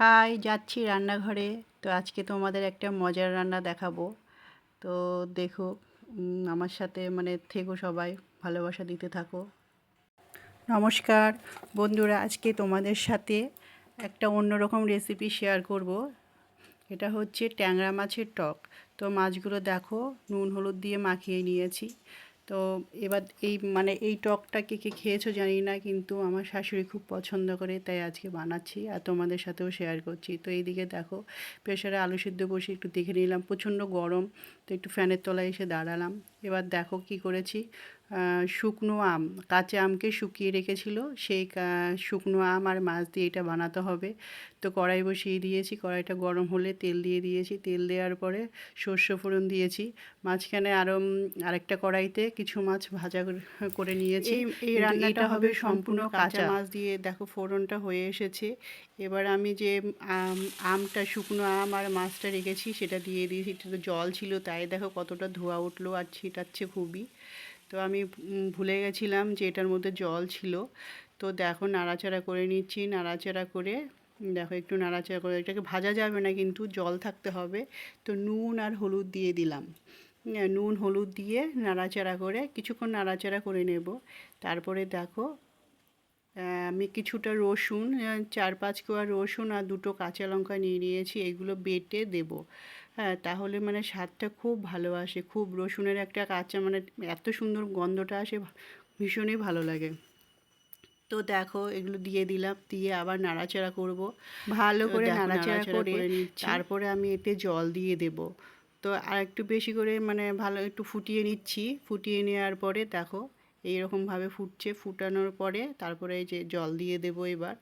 High, যাচ্ছি রান্নাঘরে। তো আজকে তোমাদের একটা মজার রান্না দেখাবো। তো দেখো, আমার সাথে থেকো সবাই, ভালোবাসা দিতে থাকো। নমস্কার বন্ধুরা, আজকে তোমাদের সাথে একটা অন্যরকম রেসিপি শেয়ার করব। এটা হচ্ছে ট্যাংরা মাছের টক। তো মাছগুলো দেখো, নুন হলুদ দিয়ে মাখিয়ে নিয়েছি। তো এবার এই টকটা কে কে খেয়েছো জানি না, কিন্তু আমার শাশুড়ি খুব পছন্দ করে, তাই আজকে বানাচ্ছি আর তোমাদের সাথেও শেয়ার করছি। তো এইদিকে দেখো, প্রেশারে আলু সিদ্ধ বসে একটু দেখে নিলাম, প্রচণ্ড গরম, তো একটু ফ্যানের তলায় এসে দাঁড়ালাম। এবার দেখো কি করেছি, শুকনো আম, কাঁচা আমকে শুকিয়ে রেখেছিল, সেই শুকনো আম আর মাছ দিয়ে এটা বানাতে হবে। তো কড়াই বসিয়ে দিয়েছি, কড়াইটা গরম হলে তেল দিয়ে দিয়েছি, তেল দেওয়ার পরে সর্ষে ফোড়ন দিয়েছি। মাঝখানে আরেকটা কড়াইতে কিছু মাছ ভাজা করে নিয়েছি। এই রান্নাটা হবে সম্পূর্ণ কাঁচা মাছ দিয়ে। দেখো ফোড়নটা হয়ে এসেছে। এবার আমি যে আমটা, শুকনো আম আর মাছটা রেখেছি সেটা দিয়ে দিয়েছি। একটু জল ছিল, তাই দেখো কতটা ধোঁয়া উঠলো আর ছিটাচ্ছে খুবই। তো আমি ভুলে গেছিলাম যে এটার মধ্যে জল ছিল। তো দেখো নাড়াচাড়া করে নিচ্ছি, নাড়াচাড়া করে দেখো একটু নাড়াচাড়া করে, এটাকে ভাজা যাবে না কিন্তু জল থাকতে হবে। তো নুন আর হলুদ দিয়ে দিলাম, নুন হলুদ দিয়ে নাড়াচাড়া করে কিছুক্ষণ নাড়াচাড়া করে নেব। তারপরে দেখো আমি কিছুটা রসুন, 4-5 কোয়া রসুন আর 2টো কাঁচা লঙ্কা নিয়ে নিয়েছি, এগুলো বেটে দেব। হ্যাঁ, তাহলে স্বাদটা খুব ভালো আসে। খুব রসুনের একটা কাঁচা এত সুন্দর গন্ধটা আসে, ভীষণই ভালো লাগে। তো দেখো এগুলো দিয়ে দিলাম, দিয়ে আবার নাড়াচাড়া করব, ভালো করে নাড়াচাড়া করে তারপরে আমি এতে জল দিয়ে দেব। তো আর একটু বেশি করে ভালো একটু ফুটিয়ে নিচ্ছি। ফুটিয়ে নেওয়ার পরে দেখো এইরকমভাবে ফুটছে, ফুটানোর পরে তারপরে এই যে জল দিয়ে দেব এবার।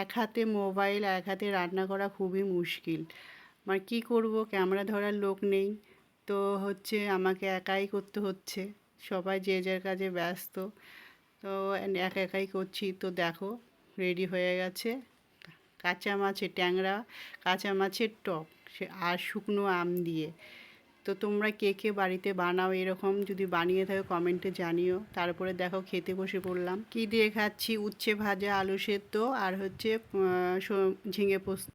এক হাতে মোবাইল, এক হাতে রান্না করা খুবই মুশকিল। কী করব, ক্যামেরা ধরার লোক নেই, তো আমাকে একাই করতে হচ্ছে। সবাই যে যার কাজে ব্যস্ত, তো একা একাই করছি। তো দেখো রেডি হয়ে গেছে কাঁচা মাছের ট্যাংরা, কাঁচা মাছের টক, সে আর শুকনো আম দিয়ে। তো তোমরা কে কে বাড়িতে বানাও এরকম? যদি বানিয়ে থাকো কমেন্টে জানিও। তারপরে দেখো খেতে বসে পড়লাম। কী দিয়ে খাচ্ছি, উচ্ছে ভাজা, আলু সেদ্ধ আর ঝিঙে পোস্ত।